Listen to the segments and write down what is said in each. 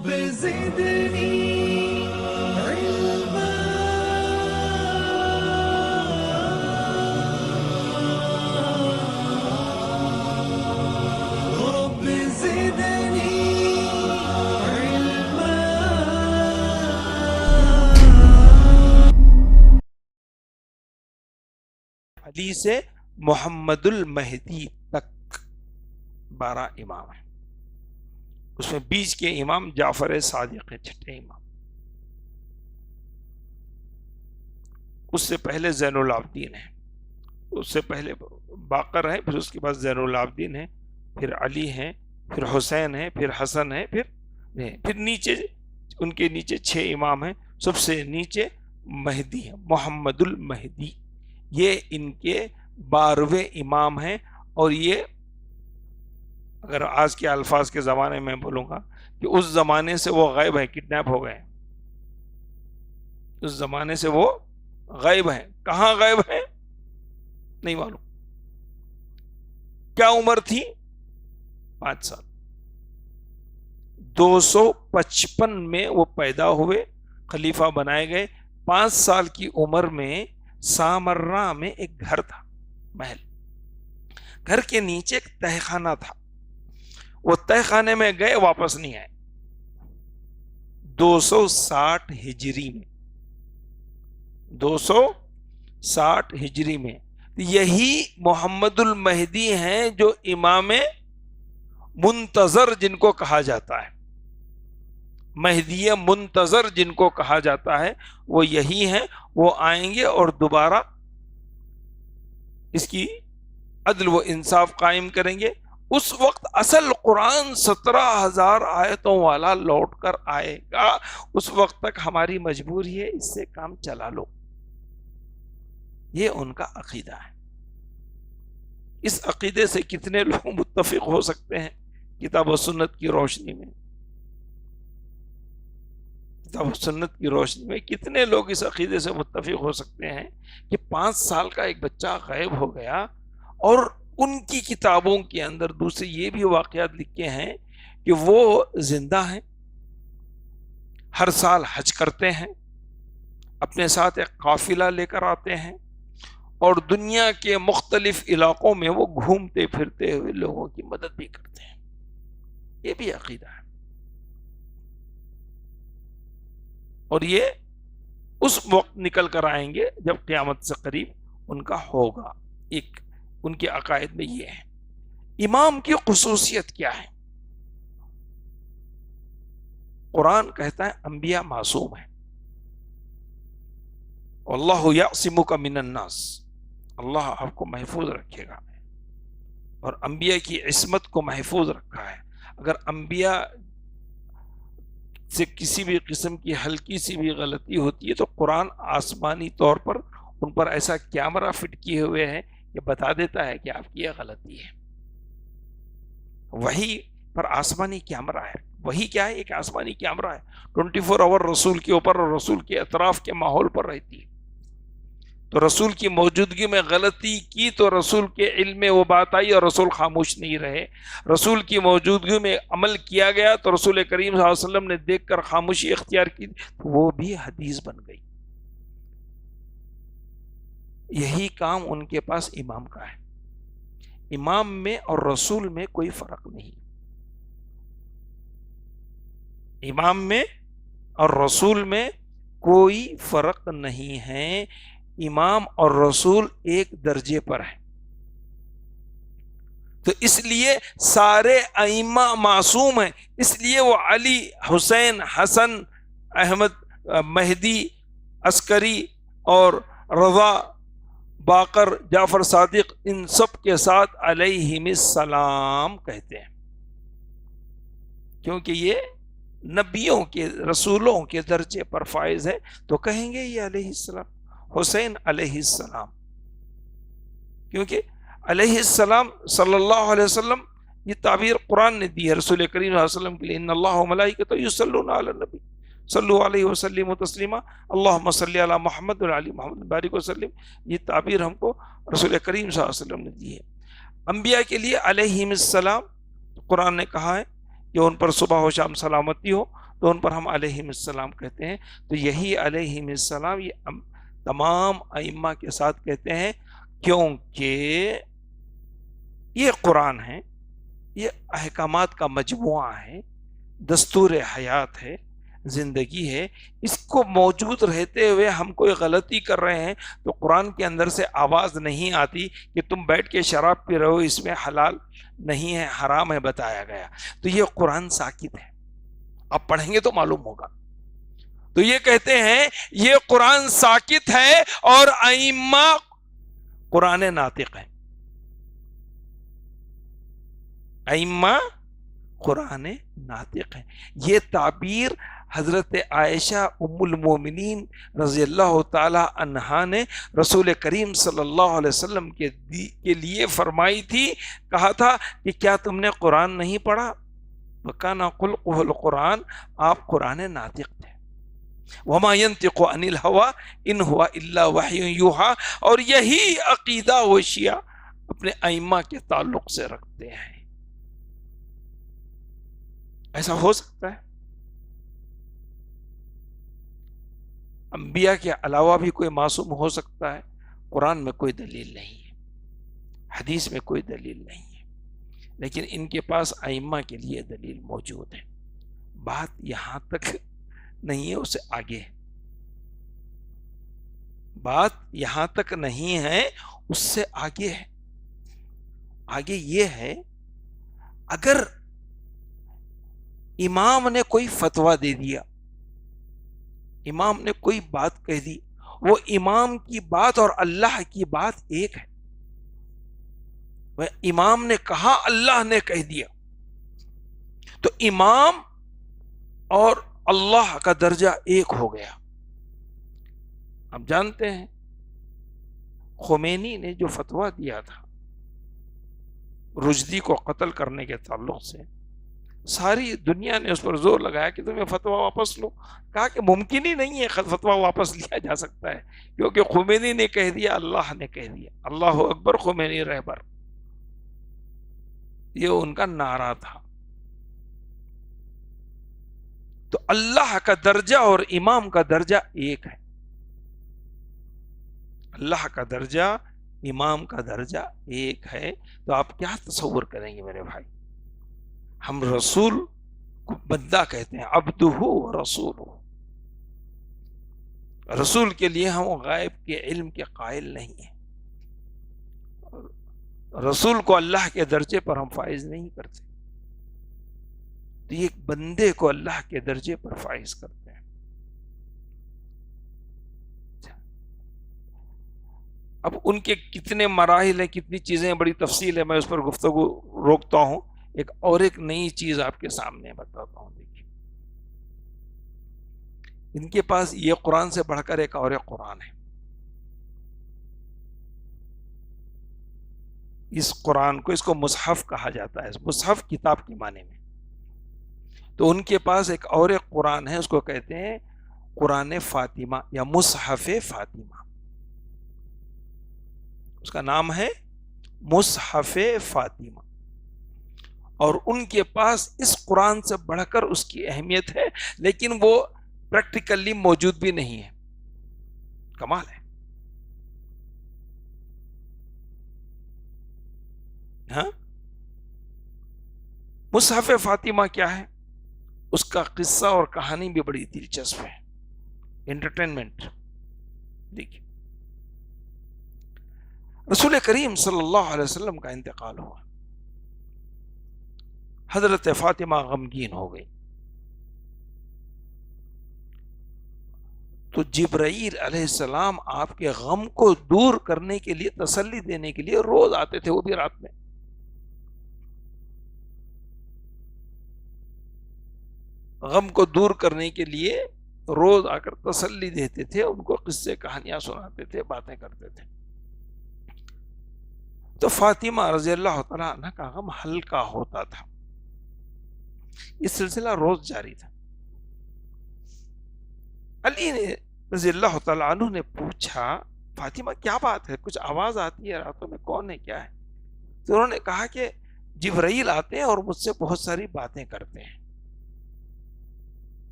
رب زدني علما رب زدني علما. علی سے محمد المہدی تک 12 امام ہیں. اس میں بیچ کے امام جعفر صادق ہیں، چھٹے امام. اس سے پہلے زین العابدین ہیں، اس سے پہلے باقر ہیں، پھر اس کے بعد زین العابدین ہیں، پھر علی ہیں، پھر حسین ہیں، پھر حسن ہیں، پھر نیچے ان کے نیچے 6 امام ہیں. سب سے نیچے مہدی ہیں، محمد المہدی. یہ ان کے 12ویں امام ہیں. اور یہ اگر آج کے الفاظ کے زمانے میں بولوں گا کہ اس زمانے سے وہ غائب ہیں، کڈنیپ ہو گئے. اس زمانے سے وہ غائب ہیں. کہاں غائب ہیں نہیں معلوم. کیا عمر تھی؟ 5 سال. 255 میں وہ پیدا ہوئے، خلیفہ بنائے گئے. 5 سال کی عمر میں سامرا میں ایک گھر تھا، محل. گھر کے نیچے ایک تہ خانہ تھا. وہ تہ خانے میں گئے، واپس نہیں آئے. 260 ہجری میں 260 ہجری میں یہی محمد المہدی ہیں جو امام منتظر جن کو کہا جاتا ہے، مہدی منتظر جن کو کہا جاتا ہے، وہ یہی ہیں. وہ آئیں گے اور دوبارہ اس کی عدل و انصاف قائم کریں گے. اس وقت اصل قرآن 17,000 آیتوں والا لوٹ کر آئے گا. اس وقت تک ہماری مجبوری ہے اس سے کام چلا لو. یہ ان کا عقیدہ ہے. اس عقیدے سے کتنے لوگ متفق ہو سکتے ہیں کتاب و سنت کی روشنی میں؟ کتاب و سنت کی روشنی میں کتنے لوگ اس عقیدے سے متفق ہو سکتے ہیں کہ 5 سال کا ایک بچہ غائب ہو گیا، اور ان کی کتابوں کے اندر دوسرے یہ بھی واقعات لکھے ہیں کہ وہ زندہ ہیں، ہر سال حج کرتے ہیں، اپنے ساتھ ایک قافلہ لے کر آتے ہیں، اور دنیا کے مختلف علاقوں میں وہ گھومتے پھرتے ہوئے لوگوں کی مدد بھی کرتے ہیں. یہ بھی عقیدہ ہے. اور یہ اس وقت نکل کر آئیں گے جب قیامت سے قریب ان کا ہوگا. ایک ان کے عقائد میں یہ ہے. امام کی خصوصیت کیا ہے؟ قرآن کہتا ہے انبیاء معصوم ہیں. واللہ یعصمک من الناس، اللہ آپ کو محفوظ رکھے گا، اور انبیاء کی عصمت کو محفوظ رکھا ہے. اگر انبیاء سے کسی بھی قسم کی ہلکی سی بھی غلطی ہوتی ہے تو قرآن آسمانی طور پر ان پر ایسا کیمرہ فٹ کیے ہوئے ہیں کہ بتا دیتا ہے کہ آپ کی یہ غلطی ہے. وہی پر آسمانی کیمرہ ہے. وہی کیا ہے؟ ایک آسمانی کیمرہ ہے. 24 آور رسول کے اوپر اور رسول کے اطراف کے ماحول پر رہتی ہے. تو رسول کی موجودگی میں غلطی کی تو رسول کے علم میں وہ بات آئی اور رسول خاموش نہیں رہے. رسول کی موجودگی میں عمل کیا گیا تو رسول کریم صلی اللہ علیہ وسلم نے دیکھ کر خاموشی اختیار کی، تو وہ بھی حدیث بن گئی. یہی کام ان کے پاس امام کا ہے. امام میں اور رسول میں کوئی فرق نہیں. امام میں اور رسول میں کوئی فرق نہیں ہے. امام اور رسول ایک درجے پر ہیں. تو اس لیے سارے ائمہ معصوم ہیں. اس لیے وہ علی، حسین، حسن، احمد، مہدی، عسکری اور رضا، باقر، جعفر صادق، ان سب کے ساتھ علیہم السلام کہتے ہیں، کیونکہ یہ نبیوں کے، رسولوں کے درجے پر فائز ہے. تو کہیں گے یہ علیہ السلام، حسین علیہ السلام، کیونکہ علیہ السلام صلی اللہ علیہ وسلم، یہ تعبیر قرآن نے دی ہے رسول کریم صلی اللہ علیہ وسلم کے لیے. ان اللہ و ملائکتہ یصلون علی النبی صلو علیہ وسلم تسلیما اللہم صلی علی محمد وعلی محمد بارک وسلم. یہ تعبیر ہم کو رسول کریم صلی اللہ علیہ وسلم نے دی ہے. انبیاء کے لیے علیہم السلام قرآن نے کہا ہے کہ ان پر صبح و شام سلامتی ہو. تو ان پر ہم علیہم السلام کہتے ہیں. تو یہی علیہم السلام یہ تمام ائمہ کے ساتھ کہتے ہیں، کیونکہ یہ قرآن ہے، یہ احکامات کا مجموعہ ہے، دستور حیات ہے، زندگی ہے. اس کو موجود رہتے ہوئے ہم کوئی غلطی کر رہے ہیں تو قرآن کے اندر سے آواز نہیں آتی کہ تم بیٹھ کے شراب پی رہے ہو، اس میں حلال نہیں ہے، حرام ہے بتایا گیا. تو یہ قرآن ساکت ہے، آپ پڑھیں گے تو معلوم ہوگا. تو یہ کہتے ہیں یہ قرآن ساکت ہے اور ائمہ قرآن ناطق ہے. ائمہ قرآن ناطق ہے. یہ تعبیر حضرت عائشہ ام المومنین رضی اللہ تعالی عنہا نے رسول کریم صلی اللہ علیہ وسلم کے لیے فرمائی تھی. کہا تھا کہ کیا تم نے قرآن نہیں پڑھا؟ وَكَانَ خُلُقُهُ الْقُرْآنُ، آپ قرآن ناطق تھے. وَمَا يَنطِقُ عَنِ الْهَوَىٰ إِنْ هُوَ إِلَّا وَحْيٌ يُوحَىٰ. اور یہی عقیدہ وہ شیعہ اپنے ائمہ کے تعلق سے رکھتے ہیں. ایسا ہو سکتا ہے؟ انبیاء کے علاوہ بھی کوئی معصوم ہو سکتا ہے؟ قرآن میں کوئی دلیل نہیں ہے، حدیث میں کوئی دلیل نہیں ہے، لیکن ان کے پاس ائمہ کے لیے دلیل موجود ہے. بات یہاں تک نہیں ہے، اس سے آگے ہے. بات یہاں تک نہیں ہے، اس سے آگے ہے. آگے یہ ہے، اگر امام نے کوئی فتویٰ دے دیا، امام نے کوئی بات کہہ دی، وہ امام کی بات اور اللہ کی بات ایک ہے. وہ امام نے کہا، اللہ نے کہہ دیا، تو امام اور اللہ کا درجہ ایک ہو گیا. آپ جانتے ہیں خمینی نے جو فتویٰ دیا تھا رشدی کو قتل کرنے کے تعلق سے، ساری دنیا نے اس پر زور لگایا کہ تم یہ فتویٰ واپس لو. کہا کہ ممکن ہی نہیں ہے فتویٰ واپس لیا جا سکتا ہے، کیونکہ خمینی نے کہہ دیا، اللہ نے کہہ دیا. اللہ اکبر خمینی رہبر، یہ ان کا نعرہ تھا. تو اللہ کا درجہ اور امام کا درجہ ایک ہے. اللہ کا درجہ، امام کا درجہ ایک ہے. تو آپ کیا تصور کریں گے میرے بھائی؟ ہم رسول کو بندہ کہتے ہیں، عبدہ و رسولہ. رسول کے لیے ہم غائب کے علم کے قائل نہیں ہیں. رسول کو اللہ کے درجے پر ہم فائز نہیں کرتے. تو یہ بندے کو اللہ کے درجے پر فائز کرتے ہیں. اب ان کے کتنے مراحل ہیں، کتنی چیزیں، بڑی تفصیل ہے، میں اس پر گفتگو روکتا ہوں. ایک نئی چیز آپ کے سامنے بتاتا ہوں. دیکھیے، ان کے پاس یہ قرآن سے بڑھ کر ایک اور قرآن ہے. اس قرآن کو، اس کو مصحف کہا جاتا ہے. مصحف کتاب کے معنی میں. تو ان کے پاس ایک اور قرآن ہے، اس کو کہتے ہیں قرآن فاطمہ یا مصحف فاطمہ. اس کا نام ہے مصحف فاطمہ. اور ان کے پاس اس قرآن سے بڑھ کر اس کی اہمیت ہے، لیکن وہ پریکٹیکلی موجود بھی نہیں ہے. کمال ہے. ہاں، مصحف فاطمہ کیا ہے؟ اس کا قصہ اور کہانی بھی بڑی دلچسپ ہے، انٹرٹینمنٹ. دیکھیے، رسول کریم صلی اللہ علیہ وسلم کا انتقال ہوا. حضرت فاطمہ غمگین ہو گئی. تو جبرائیل علیہ السلام آپ کے غم کو دور کرنے کے لیے، تسلی دینے کے لیے روز آتے تھے، وہ بھی رات میں. غم کو دور کرنے کے لیے روز آ کر تسلی دیتے تھے، ان کو قصے کہانیاں سناتے تھے، باتیں کرتے تھے. تو فاطمہ رضی اللہ تعالیٰ عنہ کا غم ہلکا ہوتا تھا. یہ سلسلہ روز جاری تھا. علی نے رضی اللہ تعالیٰ عنہ نے پوچھا، فاطمہ کیا بات ہے، کچھ آواز آتی ہے راتوں میں، کون ہے، کیا ہے؟ تو انہوں نے کہا کہ جبرائیل آتے ہیں اور مجھ سے بہت ساری باتیں کرتے ہیں.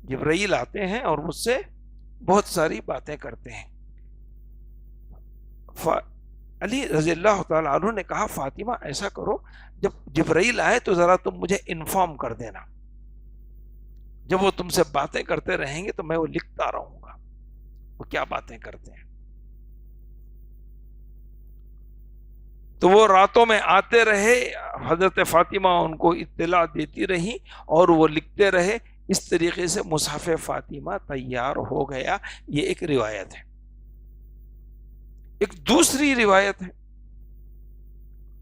جبرائیل آتے ہیں اور مجھ سے بہت ساری باتیں کرتے ہیں. علی رضی اللہ تعالیٰ عنہ نے کہا فاطمہ ایسا کرو جب جبرائیل آئے تو ذرا تم مجھے انفارم کر دینا, جب وہ تم سے باتیں کرتے رہیں گے تو میں وہ لکھتا رہوں گا وہ کیا باتیں کرتے ہیں. تو وہ راتوں میں آتے رہے, حضرت فاطمہ ان کو اطلاع دیتی رہی اور وہ لکھتے رہے. اس طریقے سے مصحف فاطمہ تیار ہو گیا. یہ ایک روایت ہے. ایک دوسری روایت ہے,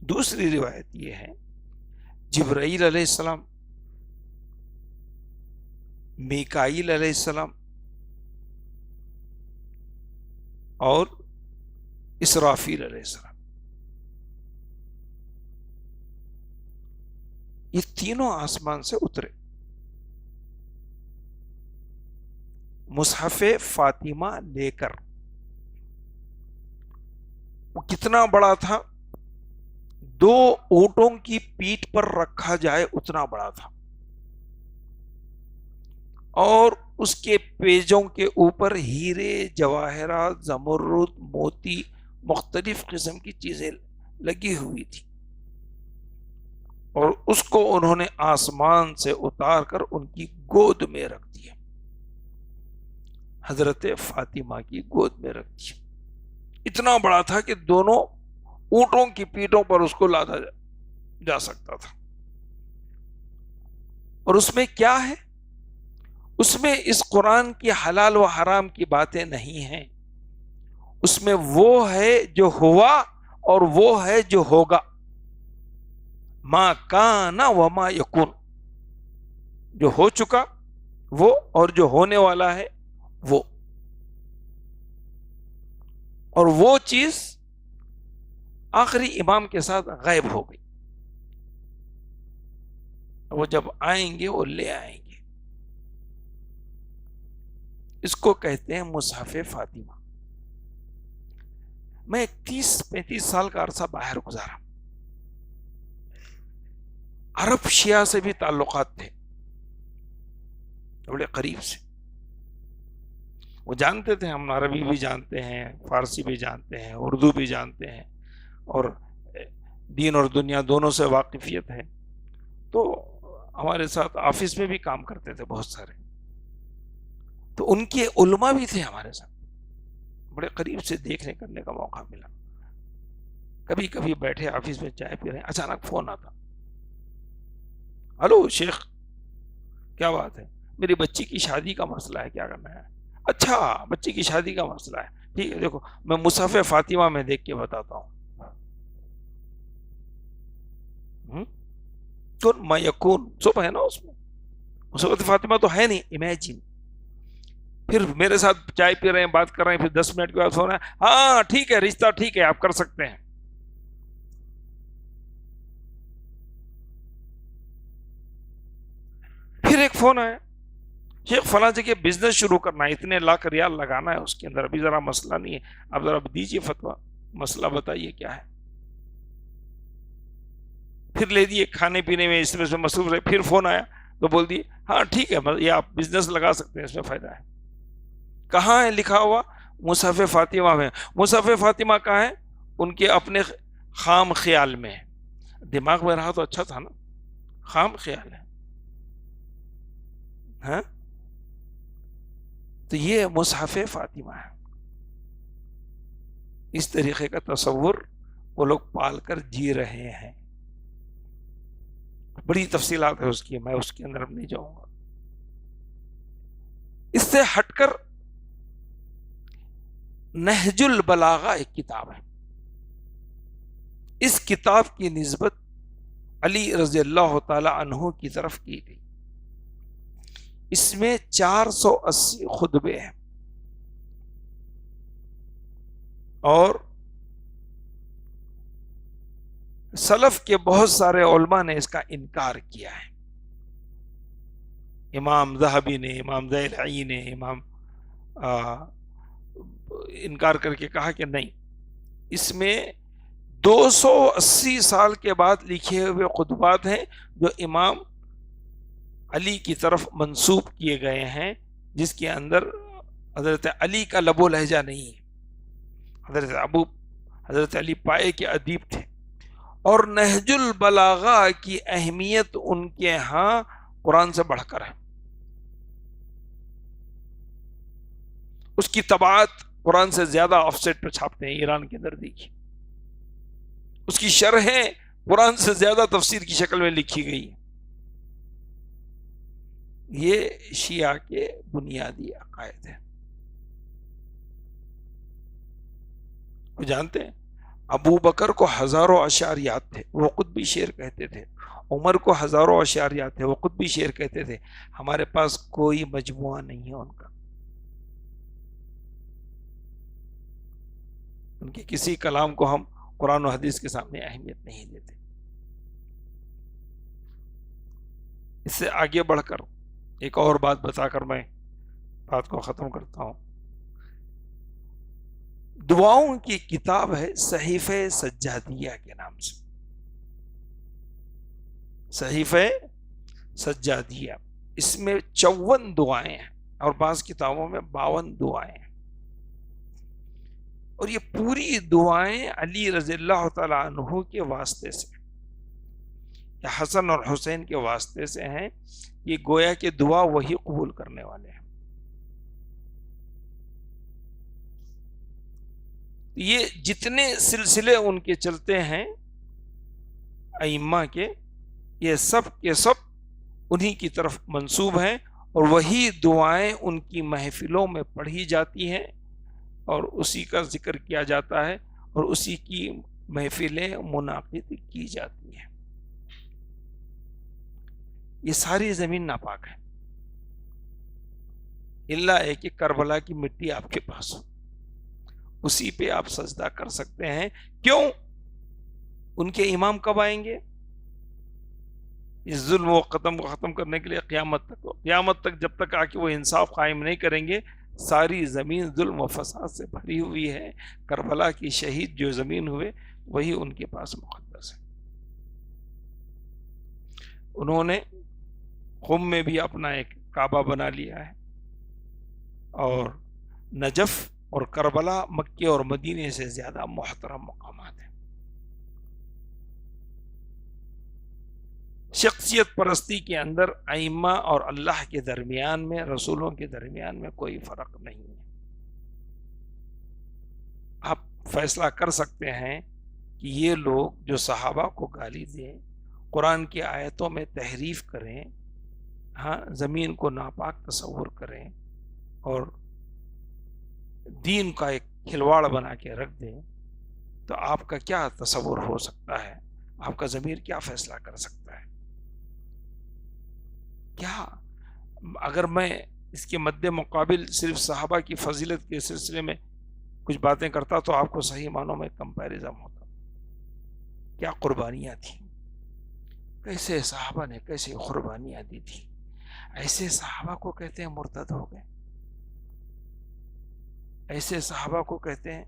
دوسری روایت یہ ہے جبرائیل علیہ السلام, میکائیل علیہ السلام اور اسرافیل علیہ السلام, یہ تینوں آسمان سے اترے. مصحف فاطمہ لے کر. وہ کتنا بڑا تھا, 2 اونٹوں کی پیٹھ پر رکھا جائے اتنا بڑا تھا, اور اس کے پیجوں کے اوپر ہیرے جواہرات زمرد موتی مختلف قسم کی چیزیں لگی ہوئی تھی, اور اس کو انہوں نے آسمان سے اتار کر ان کی گود میں رکھ دیا, حضرت فاطمہ کی گود میں رکھ دیا. اتنا بڑا تھا کہ دونوں اونٹوں کی پیٹوں پر اس کو لادا جا سکتا تھا. اور اس میں کیا ہے؟ اس میں اس قرآن کی حلال و حرام کی باتیں نہیں ہیں, اس میں وہ ہے جو ہوا اور وہ ہے جو ہوگا. ما کان و ما یکون, جو ہو چکا وہ اور جو ہونے والا ہے وہ. اور وہ چیز آخری امام کے ساتھ غائب ہو گئی. وہ جب آئیں گے وہ لے آئیں گے. اس کو کہتے ہیں مصحف فاطمہ. میں 30-35 سال کا عرصہ باہر گزارا. عرب شیعہ سے بھی تعلقات تھے بڑے قریب سے. وہ جانتے تھے ہم عربی بھی جانتے ہیں, فارسی بھی جانتے ہیں, اردو بھی جانتے ہیں, اور دین اور دنیا دونوں سے واقفیت ہے. تو ہمارے ساتھ آفس میں بھی کام کرتے تھے بہت سارے. تو ان کے علماء بھی تھے ہمارے ساتھ, بڑے قریب سے دیکھنے کرنے کا موقع ملا. کبھی کبھی بیٹھے آفس میں چائے پی رہے ہیں, اچانک فون آتا, ہلو شیخ کیا بات ہے, میری بچی کی شادی کا مسئلہ ہے, کیا کرنا ہے؟ اچھا بچی کی شادی کا مسئلہ ہے, ٹھیک ہے دیکھو میں مصحف فاطمہ میں دیکھ کے بتاتا ہوں. کن ما یکون سب ہے نا اس میں, مصحف فاطمہ تو ہے نہیں, امیجن. پھر میرے ساتھ چائے پی رہے ہیں, بات کر رہے ہیں, پھر 10 منٹ کے بعد فون ہے, ہاں ٹھیک ہے رشتہ ٹھیک ہے آپ کر سکتے ہیں. پھر ایک فون آیا, شیخ فلاں جگہ بزنس شروع کرنا ہے, اتنے لاکھ ریال لگانا ہے اس کے اندر, ابھی ذرا مسئلہ نہیں ہے, آپ ذرا دیجیے فتویٰ, مسئلہ بتائیے کیا ہے. پھر لے دیے کھانے پینے میں, اس میں سے مصروف رہے. پھر فون آیا تو بول دیے ہاں ٹھیک ہے یہ آپ بزنس لگا سکتے ہیں, اس میں فائدہ ہے. کہاں ہے لکھا ہوا؟ مصحف فاطمہ میں. مصحف فاطمہ کہاں ہے؟ ان کے اپنے خام خیال میں. دماغ میں رہا تو اچھا تھا نا, خام خیال ہے. ہاں تو یہ مصحف فاطمہ ہے. اس طریقے کا تصور وہ لوگ پال کر جی رہے ہیں. بڑی تفصیلات ہے اس کی, میں اس کے اندر اب نہیں جاؤں گا. اس سے ہٹ کر نہج البلاغہ ایک کتاب ہے. اس کتاب کی نسبت علی رضی اللہ تعالی عنہ کی طرف کی گئی. اس میں 480 خطبے ہیں, اور سلف کے بہت سارے علماء نے اس کا انکار کیا ہے. امام ذہبی نے, امام ذیلعی نے, امام انکار کر کے کہا کہ نہیں, اس میں 280 سال کے بعد لکھے ہوئے خطبات ہیں جو امام علی کی طرف منسوب کیے گئے ہیں، جس کے اندر حضرت علی کا لب و لہجہ نہیں ہے۔ حضرت علی پائے کے ادیب تھے، اور نہج البلاغہ کی اہمیت ان کے ہاں قرآن سے بڑھ کر ہے۔ اس کی طباعت قرآن سے زیادہ آف سیٹ پہ چھاپتے ہیں، ایران کے اندر دیکھیے۔ اس کی شرحیں قرآن سے زیادہ تفسیر کی شکل میں لکھی گئی ہیں۔ یہ شیعہ کے بنیادی عقائد ہیں۔ وہ جانتے ہیں ابو بکر کو ہزاروں اشعریات تھے، وہ قطبی شعر کہتے تھے۔ عمر کو ہزاروں اشعریات تھے، وہ قطبی شعر کہتے تھے۔ ہمارے پاس کوئی مجموعہ نہیں ہے ان کا، ان کے کسی کلام کو ہم قرآن و حدیث کے سامنے اہمیت نہیں دیتے۔ اس سے آگے بڑھ کر ایک اور بات بتا کر میں بات کو ختم کرتا ہوں۔ دعاؤں کی کتاب ہے صحیفہ سجادیہ کے نام سے، صحیفہ سجادیہ۔ اس میں 54 دعائیں ہیں، اور بعض کتابوں میں 52 دعائیں ہیں، اور یہ پوری دعائیں علی رضی اللہ تعالی عنہ کے واسطے سے یا حسن اور حسین کے واسطے سے ہیں۔ یہ گویا کہ دعا وہی قبول کرنے والے ہیں۔ یہ جتنے سلسلے ان کے چلتے ہیں ائمہ کے، یہ سب کے سب انہی کی طرف منسوب ہیں، اور وہی دعائیں ان کی محفلوں میں پڑھی جاتی ہیں، اور اسی کا ذکر کیا جاتا ہے، اور اسی کی محفلیں منعقد کی جاتی ہیں۔ یہ ساری زمین ناپاک ہے، اللہ ہے کہ کربلا کی مٹی آپ کے پاس ہو، اسی پہ آپ سجدہ کر سکتے ہیں۔ کیوں؟ ان کے امام کب آئیں گے؟ اس ظلم و ختم کو ختم کرنے کے لیے قیامت تک جب تک آ کے وہ انصاف قائم نہیں کریں گے، ساری زمین ظلم و فساد سے بھری ہوئی ہے۔ کربلا کی شہید جو زمین ہوئے وہی ان کے پاس مقدس ہے۔ انہوں نے قم میں بھی اپنا ایک کعبہ بنا لیا ہے، اور نجف اور کربلا مکے اور مدینے سے زیادہ محترم مقامات ہیں۔ شخصیت پرستی کے اندر ائمہ اور اللہ کے درمیان میں، رسولوں کے درمیان میں کوئی فرق نہیں ہے۔ آپ فیصلہ کر سکتے ہیں کہ یہ لوگ جو صحابہ کو گالی دیں، قرآن کی آیتوں میں تحریف کریں، ہاں زمین کو ناپاک تصور کریں، اور دین کا ایک کھلواڑ بنا کے رکھ دیں، تو آپ کا کیا تصور ہو سکتا ہے؟ آپ کا ضمیر کیا فیصلہ کر سکتا ہے؟ کیا اگر میں اس کے مد مقابل صرف صحابہ کی فضیلت کے سلسلے میں کچھ باتیں کرتا تو آپ کو صحیح معنوں میں کمپیرزم ہوتا۔ کیا قربانیاں تھیں، کیسے صحابہ نے کیسے قربانیاں دی تھی۔ ایسے صحابہ کو کہتے ہیں مرتد ہو گئے، ایسے صحابہ کو کہتے ہیں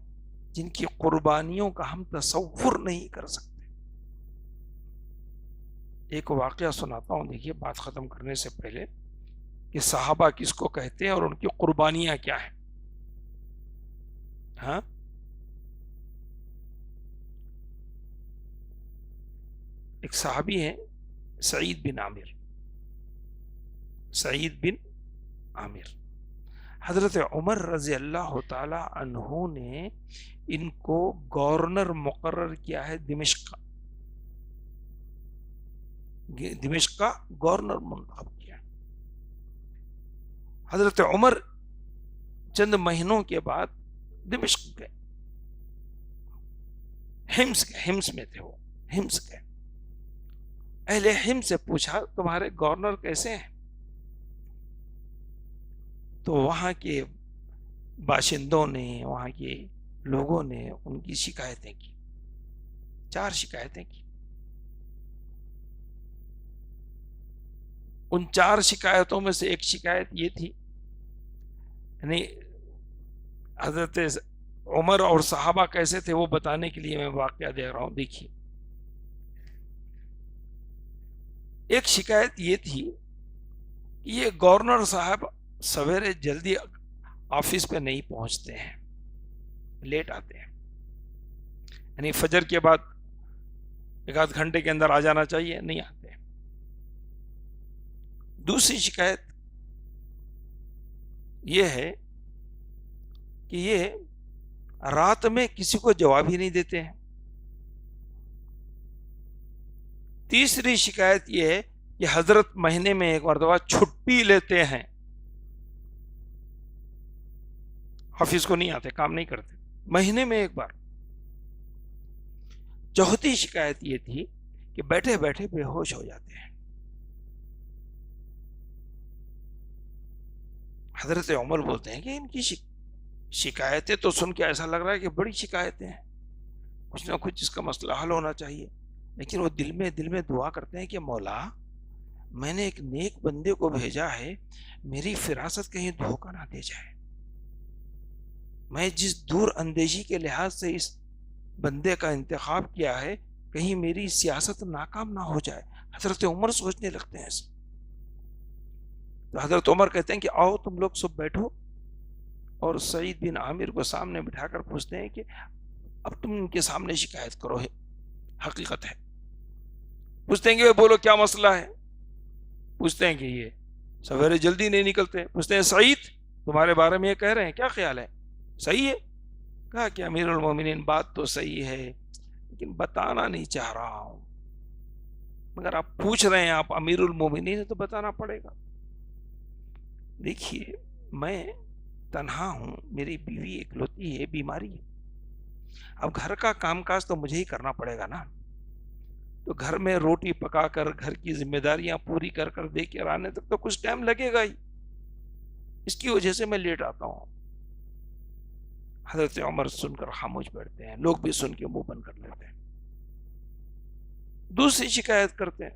جن کی قربانیوں کا ہم تصور نہیں کر سکتے۔ ایک واقعہ سناتا ہوں، دیکھیے بات ختم کرنے سے پہلے، کہ صحابہ کس کو کہتے ہیں اور ان کی قربانیاں کیا ہیں۔ ہاں، ایک صحابی ہیں سعید بن عامر، سعید بن عامر، حضرت عمر رضی اللہ تعالی عنہ نے ان کو گورنر مقرر کیا ہے دمشق کا، دمشق کا گورنر منتخب کیا۔ حضرت عمر چند مہینوں کے بعد دمشق گئے، حمص میں تھے وہ، حمص گئے۔ اہل حمص سے پوچھا تمہارے گورنر کیسے ہیں؟ تو وہاں کے باشندوں نے، وہاں کے لوگوں نے ان کی شکایتیں کی، 4 شکایتیں کی۔ ان 4 شکایتوں میں سے ایک شکایت یہ تھی، یعنی حضرت عمر اور صحابہ کیسے تھے وہ بتانے کے لیے میں واقعہ دے رہا ہوں۔ دیکھیے، ایک شکایت یہ تھی یہ گورنر صاحب سویرے جلدی آفس پہ نہیں پہنچتے ہیں، لیٹ آتے ہیں، یعنی فجر کے بعد 1 آدھ گھنٹے کے اندر آ جانا چاہیے، نہیں آتے۔ دوسری شکایت یہ ہے کہ یہ رات میں کسی کو جواب ہی نہیں دیتے ہیں۔ تیسری شکایت یہ ہے کہ حضرت مہینے میں ایک مرتبہ چھٹی لیتے ہیں، آفس کو نہیں آتے، کام نہیں کرتے، مہینے میں ایک بار۔ چوتھی شکایت یہ تھی کہ بیٹھے بیٹھے بے ہوش ہو جاتے ہیں۔ حضرت عمر بولتے ہیں کہ ان کی شکایتیں تو سن کے ایسا لگ رہا ہے کہ بڑی شکایتیں ہیں، کچھ نہ کچھ اس کا مسئلہ حل ہونا چاہیے، لیکن وہ دل میں دعا کرتے ہیں کہ مولا میں نے ایک نیک بندے کو بھیجا ہے، میری فراست کہیں دھوکہ نہ دے جائے، میں جس دور اندیشی کے لحاظ سے اس بندے کا انتخاب کیا ہے کہیں میری سیاست ناکام نہ ہو جائے۔ حضرت عمر سوچنے لگتے ہیں، تو حضرت عمر کہتے ہیں کہ آؤ تم لوگ سب بیٹھو، اور سعید بن عامر کو سامنے بٹھا کر پوچھتے ہیں کہ اب تم ان کے سامنے شکایت کرو، ہے حقیقت ہے۔ پوچھتے ہیں کہ بولو کیا مسئلہ ہے؟ پوچھتے ہیں کہ یہ سویرے جلدی نہیں نکلتے۔ پوچھتے ہیں سعید تمہارے بارے میں یہ کہہ رہے ہیں، کیا خیال ہے؟ صحیح ہے؟ کہا کہ امیر المومنین بات تو صحیح ہے لیکن بتانا نہیں چاہ رہا ہوں، مگر آپ پوچھ رہے ہیں، آپ امیر المومنین تو بتانا پڑے گا۔ دیکھیے میں تنہا ہوں، میری بیوی اکلوتی ہے، بیماری ہے، اب گھر کا کام کاج تو مجھے ہی کرنا پڑے گا نا، تو گھر میں روٹی پکا کر گھر کی ذمہ داریاں پوری کر کر دے کے آنے تک تو کچھ ٹائم لگے گا ہی، اس کی وجہ سے میں لیٹ آتا ہوں۔ حضرت عمر سن کر خاموش بیٹھتے ہیں، لوگ بھی سن کے منہ بند کر لیتے ہیں۔ دوسری شکایت کرتے ہیں،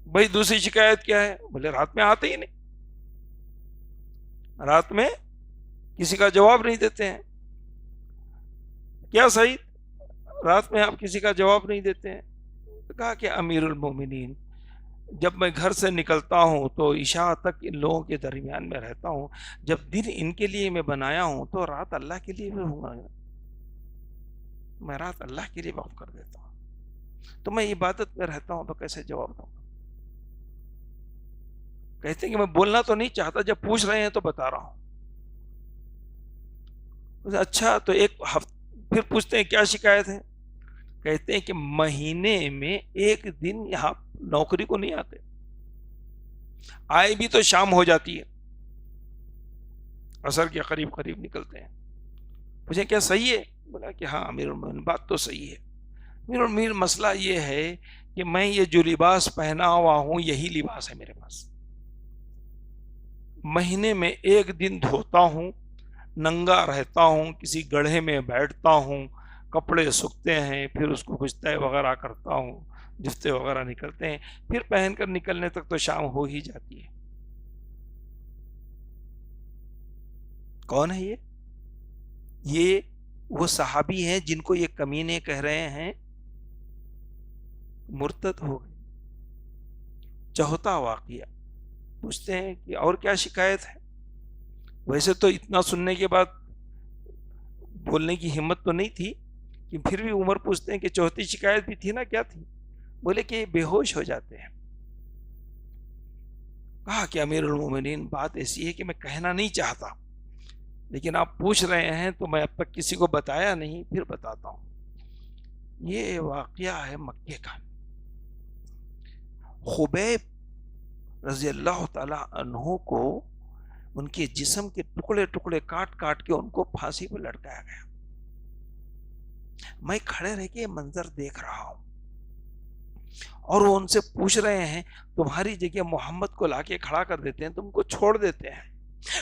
بھائی دوسری شکایت کیا ہے؟ بولے رات میں آتے ہی نہیں، رات میں کسی کا جواب نہیں دیتے ہیں۔ کیا سعید رات میں آپ کسی کا جواب نہیں دیتے ہیں؟ تو کہا کہ امیر المومنین جب میں گھر سے نکلتا ہوں تو عشاء تک ان لوگوں کے درمیان میں رہتا ہوں، جب دن ان کے لیے میں بنایا ہوں تو رات اللہ کے لیے بھی ہوں گا، میں رات اللہ کے لیے وقف کر دیتا ہوں، تو میں عبادت میں رہتا ہوں تو کیسے جواب دوں؟ کہتے ہیں کہ میں بولنا تو نہیں چاہتا، جب پوچھ رہے ہیں تو بتا رہا ہوں۔ اچھا تو ایک ہفتہ پھر پوچھتے ہیں کیا شکایت ہے؟ کہتے ہیں کہ مہینے میں ایک دن یہاں نوکری کو نہیں آتے، آئے بھی تو شام ہو جاتی ہے، عصر کے قریب قریب نکلتے ہیں۔ پوچھیں کیا صحیح ہے؟ بولا کہ ہاں امیر المومنین بات تو صحیح ہے، امیر المومنین مسئلہ یہ ہے کہ میں یہ جو لباس پہنا ہوا ہوں یہی لباس ہے میرے پاس، مہینے میں ایک دن دھوتا ہوں، ننگا رہتا ہوں، کسی گڑھے میں بیٹھتا ہوں، کپڑے سکتے ہیں، پھر اس کو کچھ طے وغیرہ کرتا ہوں، جفتے وغیرہ نکلتے ہیں، پھر پہن کر نکلنے تک تو شام ہو ہی جاتی ہے۔ کون ہے یہ وہ صحابی ہیں جن کو یہ کمینے کہہ رہے ہیں مرتد ہو گئے۔ چوتھا واقعہ پوچھتے ہیں کہ اور کیا شکایت ہے؟ ویسے تو اتنا سننے کے بعد بولنے کی ہمت تو نہیں تھی، کہ پھر بھی عمر پوچھتے ہیں کہ چوتھی شکایت بھی تھی نا، کیا تھی؟ بولے کہ بے ہوش ہو جاتے ہیں۔ کہا کہ امیر المومنین بات ایسی ہے کہ میں کہنا نہیں چاہتا، لیکن آپ پوچھ رہے ہیں تو میں اب تک کسی کو بتایا نہیں، پھر بتاتا ہوں۔ یہ واقعہ ہے مکے کا۔ خبیب رضی اللہ تعالی عنہ کو ان کے جسم کے ٹکڑے ٹکڑے کاٹ کاٹ کے ان کو پھانسی پہ لٹکایا گیا۔ میں کھڑے رہ کے یہ منظر دیکھ رہا ہوں، اور وہ ان سے پوچھ رہے ہیں تمہاری جگہ محمد کو لا کے کھڑا کر دیتے ہیں، تم کو چھوڑ دیتے ہیں؟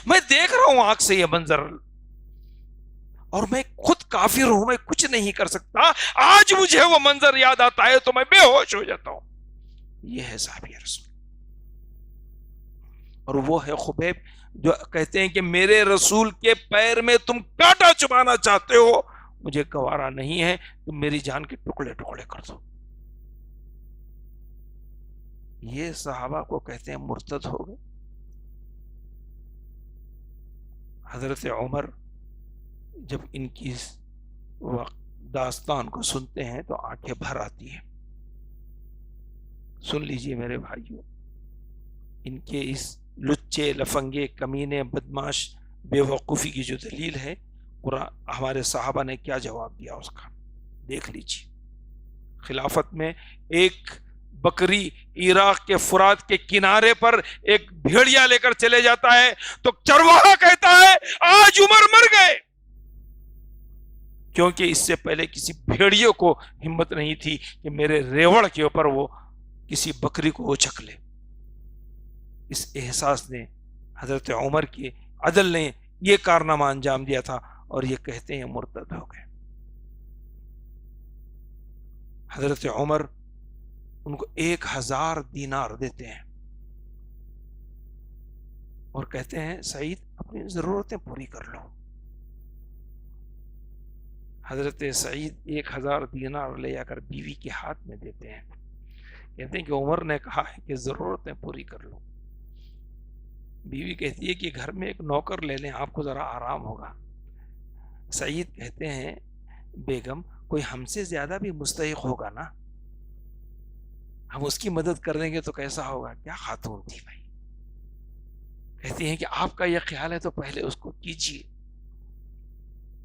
میں دیکھ رہا ہوں آنکھ سے یہ منظر، اور میں خود کافر ہوں، میں کچھ نہیں کر سکتا، آج مجھے وہ منظر یاد آتا ہے تو میں بے ہوش ہو جاتا ہوں۔ یہ ہے صحابی رسول، اور وہ ہے خبیب جو کہتے ہیں کہ میرے رسول کے پیر میں تم کانٹا چبانا چاہتے ہو، مجھے گوارا نہیں ہے، تم میری جان کے ٹکڑے ٹکڑے کر دو۔ یہ صحابہ کو کہتے ہیں مرتد ہو گئے۔ حضرت عمر جب ان کی داستان کو سنتے ہیں تو آنکھیں بھر آتی ہیں. سن لیجئے میرے بھائیوں، ان کے اس لچے لفنگے کمینے بدماش بے وقوفی کی جو دلیل ہے، قرآن ہمارے صحابہ نے کیا جواب دیا اس کا دیکھ لیجئے. خلافت میں ایک بکری عراق کے فرات کے کنارے پر ایک بھیڑیا لے کر چلے جاتا ہے تو چرواہا کہتا ہے آج عمر مر گئے، کیونکہ اس سے پہلے کسی بھیڑیے کو ہمت نہیں تھی کہ میرے ریوڑ کے اوپر وہ کسی بکری کو اچک لے. اس احساس نے حضرت عمر کی عدل نے یہ کارنامہ انجام دیا تھا، اور یہ کہتے ہیں مرتد ہو گئے. حضرت عمر ان کو 1000 دینار دیتے ہیں اور کہتے ہیں سعید اپنی ضرورتیں پوری کر لو. حضرت سعید 1000 دینار لے جا کر بیوی کے ہاتھ میں دیتے ہیں، کہتے ہیں کہ عمر نے کہا ہے کہ ضرورتیں پوری کر لو. بیوی کہتی ہے کہ گھر میں ایک نوکر لے لیں، آپ کو ذرا آرام ہوگا. سعید کہتے ہیں بیگم کوئی ہم سے زیادہ بھی مستحق ہوگا نا، ہم اس کی مدد کر دیں گے تو کیسا ہوگا. کیا خاتون تھی بھائی. کہتی ہیں کہ آپ کا یہ خیال ہے تو پہلے اس کو کیجیے.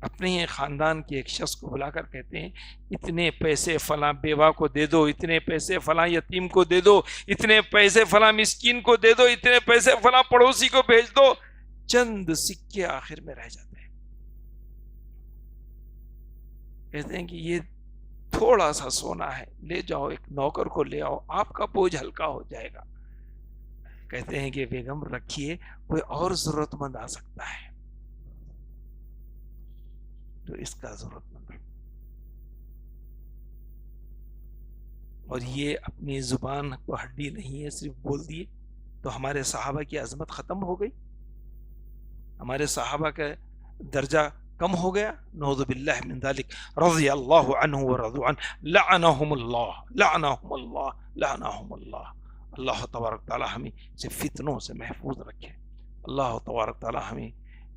اپنے ہی خاندان کے ایک شخص کو بلا کر کہتے ہیں اتنے پیسے فلاں بیوہ کو دے دو، اتنے پیسے فلاں یتیم کو دے دو، اتنے پیسے فلاں مسکین کو دے دو، اتنے پیسے فلاں پڑوسی کو بھیج دو. چند سکے آخر میں رہ جاتے ہیں. کہتے ہیں کہ یہ تھوڑا سا سونا ہے، لے جاؤ ایک نوکر کو لے آؤ، آپ کا بوجھ ہلکا ہو جائے گا. کہتے ہیں کہ بیگم رکھیے، کوئی اور ضرورت مند آ سکتا ہے تو اس کا ضرورت مند ہے. اور یہ اپنی زبان کو ہڈی نہیں ہے صرف بول دیے تو ہمارے صحابہ کی عظمت ختم ہو گئی، ہمارے صحابہ کا درجہ کم ہو گیا. نعوذ باللہ من ذلک. رضی اللہ عنہ ورضوا عنہ، لعنہم اللہ لعنہم اللہ لعنہم اللہ. اللہ تبارک تعالی ہمیں سے فتنوں سے محفوظ رکھے، اللہ تبارک تعالی ہمیں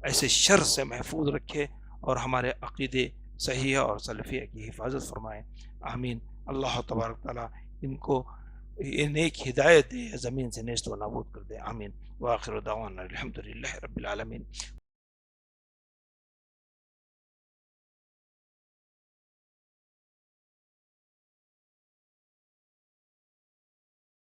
ایسے شر سے محفوظ رکھے اور ہمارے عقیدے صحیح اور سلفیہ کی حفاظت فرمائے. آمین. اللہ تبارک تعالی ان کو نیک ہدایت دے، زمین سے نیست و نابود کر دے. آمین. وآخر دعوانا الحمدللہ رب العالمین.